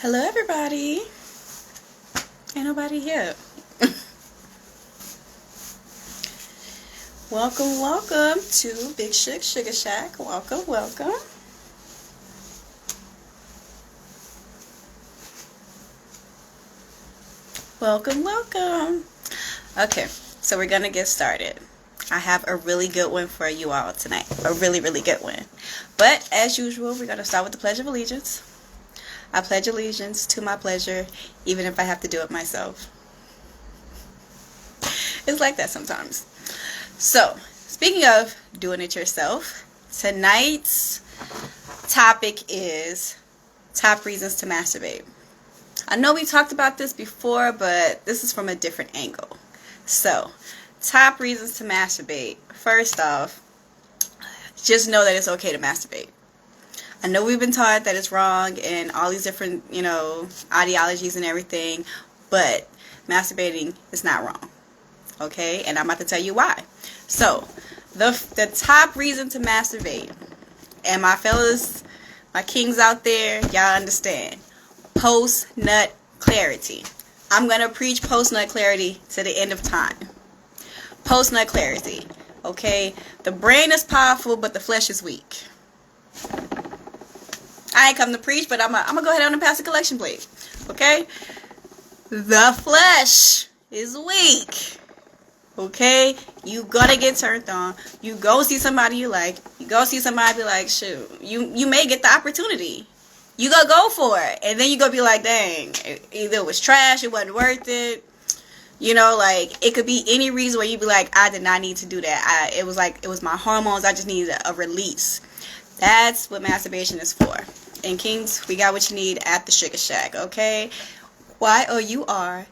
Hello everybody. Ain't nobody here. Welcome to Big Shug Sugar Shack. Welcome. Welcome. Okay, so we're gonna get started. I have a really good one for you all tonight. A really good one. But as usual, we're gonna start with the Pledge of Allegiance. I pledge allegiance to my pleasure, even if I have to do it myself. It's like that sometimes. So, speaking of doing it yourself, tonight's topic is top reasons to masturbate. I know we talked about this before, but this is from a different angle. So, top reasons to masturbate. First off, just know that it's okay to masturbate. I know we've been taught that it's wrong and all these different, ideologies and everything, but masturbating is not wrong. Okay? And I'm about to tell you why. So, the top reason to masturbate, and my fellas, my kings out there, y'all understand. Post-nut clarity. I'm going to preach post-nut clarity to the end of time. Post-nut clarity. Okay? The brain is powerful, but the flesh is weak. I ain't come to preach, but I'm gonna go ahead and pass the collection plate. Okay? The flesh is weak. Okay? You gonna get turned on. You go see somebody you like. You go see somebody be like, shoot. You may get the opportunity. You gonna go for it. And then you gonna be like, dang. Either it was trash, it wasn't worth it. It could be any reason where you be like, I did not need to do that. It was my hormones. I just needed a release. That's what masturbation is for. And Kings, we got what you need at the Sugar Shack, okay? YOURSUGAR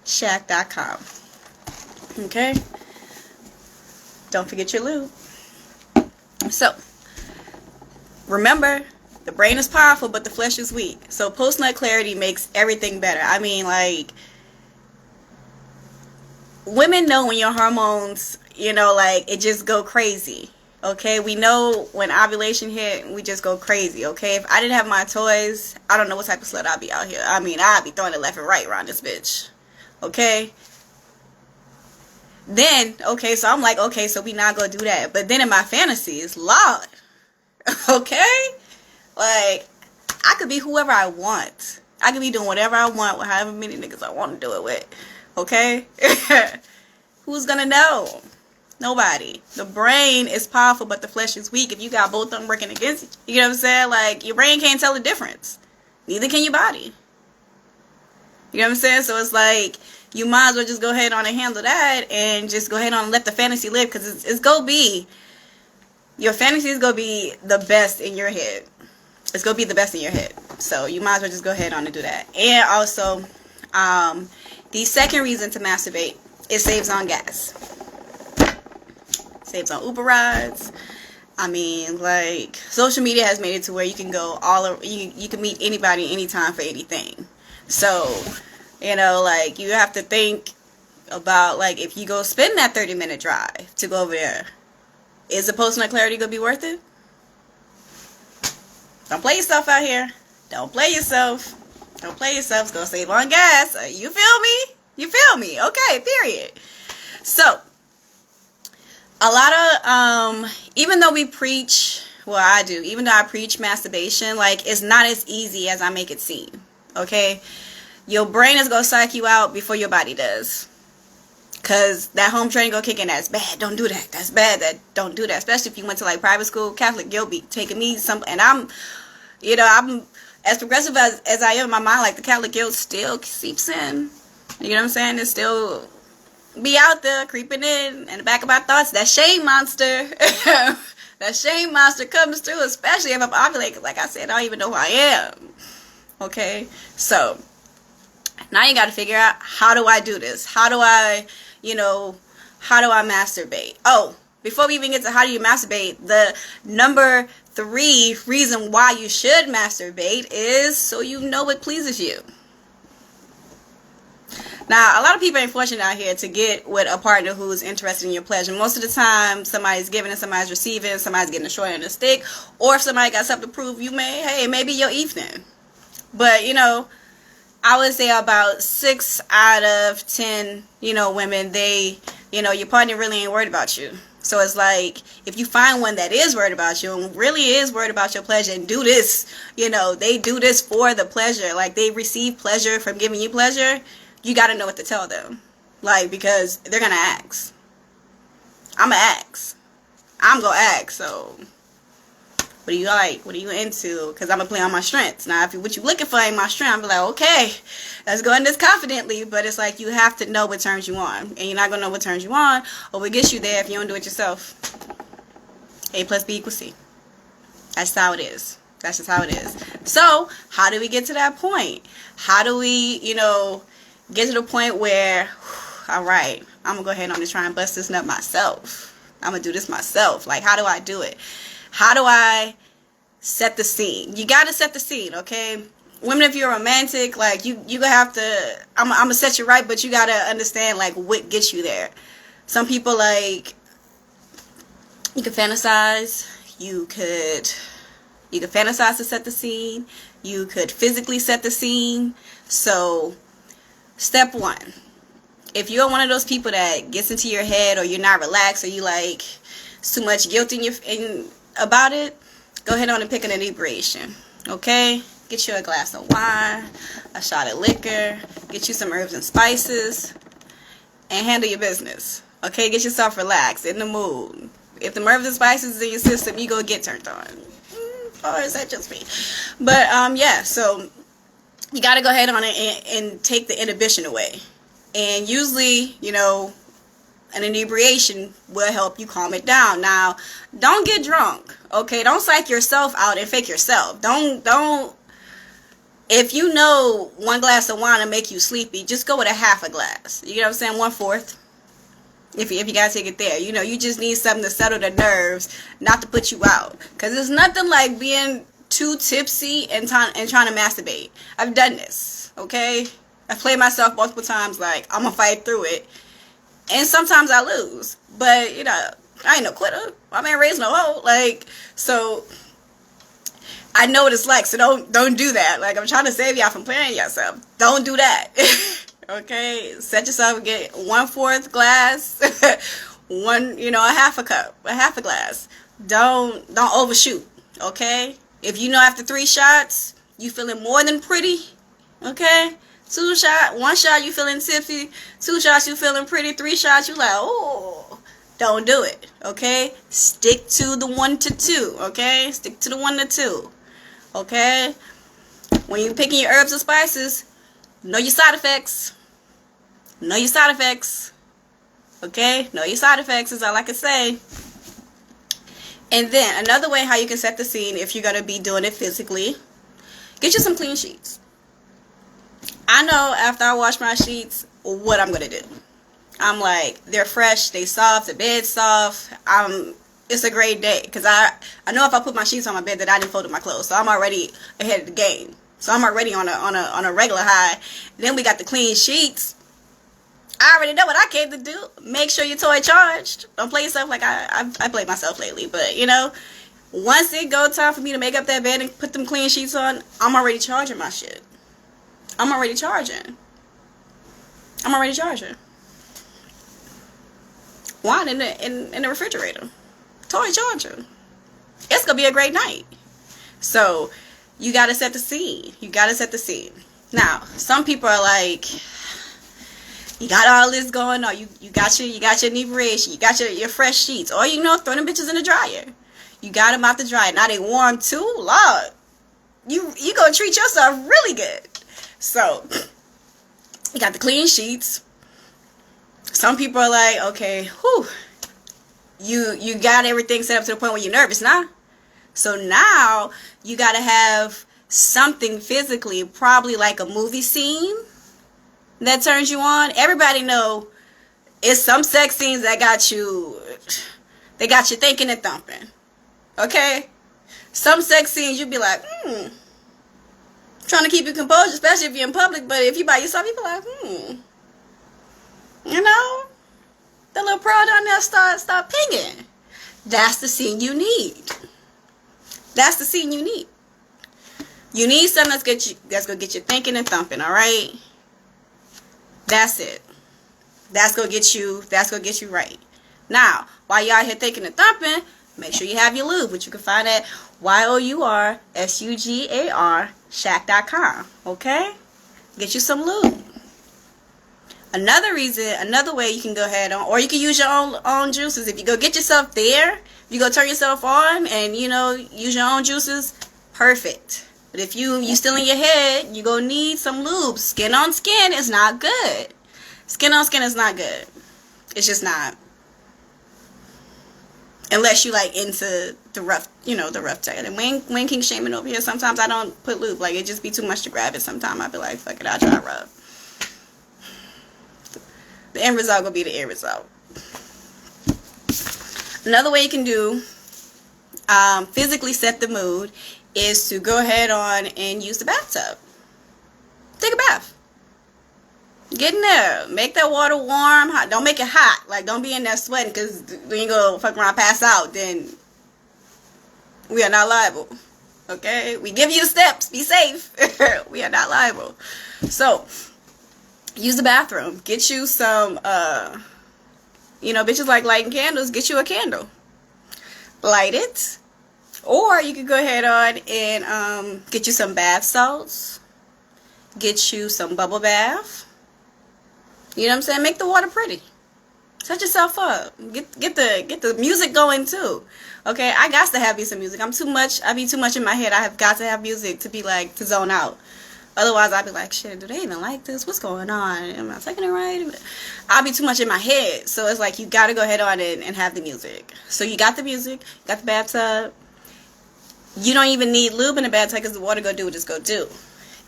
Shack.com. Okay? Don't forget your lube. So, remember, the brain is powerful, but the flesh is weak. So, post-nut clarity makes everything better. I mean, women know when your hormones, it just go crazy. Okay, we know when ovulation hit, we just go crazy, okay? If I didn't have my toys, I don't know what type of slut I'd be out here. I mean, I'd be throwing it left and right around this bitch, okay? Then, okay, so I'm like, okay, so we not gonna do that. But then in my fantasies, Lord, okay? I could be whoever I want. I could be doing whatever I want with however many niggas I want to do it with, okay? Who's gonna know? Nobody. The brain is powerful, but the flesh is weak. If you got both of them working against you, you know what I'm saying? Your brain can't tell the difference. Neither can your body. You know what I'm saying? So it's you might as well just go ahead on and handle that and just go ahead on and let the fantasy live, because it's going to be, your fantasy is going to be the best in your head. It's going to be the best in your head. So you might as well just go ahead on and do that. And also, the second reason to masturbate, it saves on gas. Saves on Uber rides. I mean, social media has made it to where you can go you can meet anybody anytime for anything. So, you have to think about, if you go spend that 30-minute drive to go over there, is the post-nut clarity going to be worth it? Don't play yourself out here. Don't play yourself. It's going to save on gas. You feel me? Okay, period. So, a lot of, even though I preach masturbation, it's not as easy as I make it seem, okay? Your brain is going to psych you out before your body does. Because that home training going to kick in. That's bad. Don't do that. That's bad. Don't do that. Especially if you went to, private school. Catholic guilt be taking me and I'm as progressive as I am in my mind, the Catholic guilt still seeps in. You know what I'm saying? It's still be out there creeping in the back of my thoughts. That shame monster. That shame monster comes through, especially if I'm ovulating. Like I said, I don't even know who I am. Okay? So, now you got to figure out, how do I do this? How do I masturbate? Oh, before we even get to how do you masturbate, the number 3 reason why you should masturbate is so you know what pleases you. Now, a lot of people ain't fortunate out here to get with a partner who's interested in your pleasure. Most of the time, somebody's giving and somebody's receiving, somebody's getting a short end of the stick, or if somebody got something to prove, maybe your evening. But, I would say about 6 out of 10, women, your partner really ain't worried about you. So it's like, if you find one that is worried about you and really is worried about your pleasure and do this, they do this for the pleasure, like they receive pleasure from giving you pleasure, you got to know what to tell them. Like, because they're going to ask. I'm going to ask. I'm going to ask. So, what do you like? What are you into? Because I'm going to play on my strengths. Now, if what you looking for ain't my strength, I'm like, okay, let's go in this confidently. But it's like, you have to know what turns you on. And you're not going to know what turns you on or what gets you there if you don't do it yourself. A plus B equals C. That's how it is. That's just how it is. So, how do we get to that point? How do we, get to the point where, all right, I'm going to go ahead and I'm going to try and bust this nut myself. I'm going to do this myself. Like, how do I do it? How do I set the scene? You got to set the scene, okay? Women, if you're romantic, like, you gonna have to, I'm going to set you right, but you got to understand, like, what gets you there. Some people, like, you can fantasize. You could fantasize to set the scene. You could physically set the scene. So, step one. If you're one of those people that gets into your head or you're not relaxed or you like it's too much guilt about it, go ahead on and pick an inebriation. Okay? Get you a glass of wine, a shot of liquor, get you some herbs and spices, and handle your business. Okay? Get yourself relaxed, in the mood. If the herbs and spices is in your system, you go get turned on. Or is that just me? But, yeah, so you got to go ahead on it and take the inhibition away. And usually, an inebriation will help you calm it down. Now, don't get drunk, okay? Don't psych yourself out and fake yourself. Don't, if you know one glass of wine will make you sleepy, just go with a half a glass. You know what I'm saying? 1/4. If you gotta take it there. You just need something to settle the nerves, not to put you out. Because there's nothing like being too tipsy and trying to masturbate. I've done this, okay? I played myself multiple times, like, I'm gonna fight through it. And sometimes I lose. But, I ain't no quitter. I ain't raised no hoe. Like, so, I know what it's like. So don't do that. Like, I'm trying to save y'all from playing yourself. Don't do that. Okay? Set yourself and get 1/4 glass. A half a cup. A half a glass. Don't overshoot. Okay? If after 3 shots, you feeling more than pretty. Okay? 1 shot you feeling tipsy, 2 shots you feeling pretty, 3 shots you like, oh, don't do it, okay? Stick to the 1 to 2, okay? Stick to the 1 to 2, okay? When you're picking your herbs and spices, know your side effects. Know your side effects, okay? Know your side effects is all I can say. And then another way how you can set the scene if you're gonna be doing it physically, get you some clean sheets. I know after I wash my sheets what I'm going to do. I'm like, they're fresh, they soft, the bed's soft. It's a great day. Because I know if I put my sheets on my bed that I didn't fold my clothes. So I'm already ahead of the game. So I'm already on a regular high. Then we got the clean sheets. I already know what I came to do. Make sure your toy charged. Don't play yourself like I played myself lately. But, once it go time for me to make up that bed and put them clean sheets on, I'm already charging my shit. I'm already charging. Wine in the refrigerator. Toy charger. It's gonna be a great night. So you gotta set the scene. Now, some people are like, you got all this going on. You got your inebriation. You got your fresh sheets. Or throw them bitches in the dryer. You got them out the dryer. Now they warm too. Lord, you gonna treat yourself really good. So, you got the clean sheets. Some people are like, okay, you got everything set up to the point where you're nervous now. So now, you got to have something physically, probably like a movie scene that turns you on. Everybody know it's some sex scenes that got you thinking and thumping. Okay? Some sex scenes you'll be like, trying to keep your composure, especially if you're in public. But if you by yourself, you be like, the little pearl down there start pinging. That's the scene you need. You need something that's gonna get you thinking and thumping, alright? That's it. That's gonna get you right. Now, while you out here thinking and thumping, make sure you have your lube, which you can find at YOURSUGAR Shag.com. Okay? Get you some lube. Another way you can go ahead on, or you can use your own juices. If you go get yourself there, you go turn yourself on and, use your own juices, perfect. But if you still in your head, you gonna need some lube. Skin on skin is not good. Skin on skin is not good. It's just not. Unless you like into the rough, the rough type. And Wayne King shaming over here. Sometimes I don't put lube. Like, it just be too much to grab it. Sometimes I be like, fuck it, I'll try to rub. The end result will be the end result. Another way you can do, physically set the mood, is to go ahead on and use the bathtub. Take a bath. Get in there. Make that water warm. Hot. Don't make it hot. Like, don't be in there sweating, because when you go fuck around, pass out, then we are not liable. Okay? We give you steps. Be safe. We are not liable. So, use the bathroom. Get you some, bitches like lighting candles. Get you a candle. Light it. Or you could go ahead on and get you some bath salts. Get you some bubble bath. You know what I'm saying? Make the water pretty. Set yourself up. Get the music going too. Okay, I got to have me some music. I be too much in my head. I have got to have music to be like, to zone out. Otherwise, I'd be like, shit, do they even like this? What's going on? Am I taking it right? I'll be too much in my head. So it's like, you got to go ahead on and have the music. So you got the music, you got the bathtub. You don't even need lube in the bathtub, because the water go do what it's go do.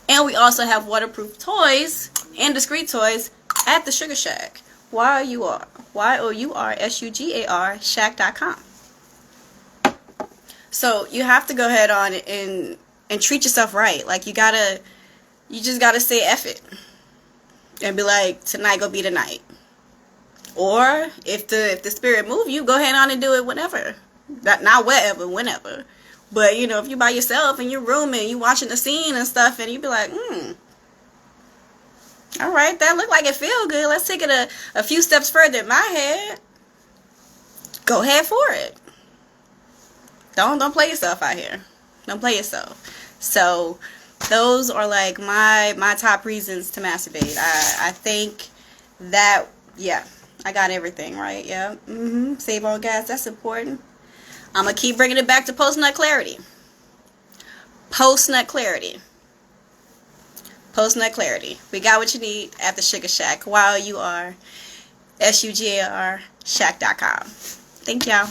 And we also have waterproof toys and discreet toys at the Sugar Shack. YOURSUGAR Shag.com. So you have to go ahead on and treat yourself right. Like, you just gotta say F it. And be like, tonight gonna be the night. Or if the spirit move you, go ahead on and do it whenever. Not wherever, whenever. But, if you're by yourself in your room and you watching the scene and stuff, and you be like, alright, that look like it feel good. Let's take it a few steps further in my head. Go ahead for it. Don't play yourself out here. Don't play yourself. So, those are like my top reasons to masturbate. I think that, yeah, I got everything right. Yeah. Save on gas. That's important. I'm going to keep bringing it back to post-nut clarity. Post-nut clarity. Post-nut clarity. We got what you need at the Sugar Shack. YOURSUGAR Shag.com. Thank y'all.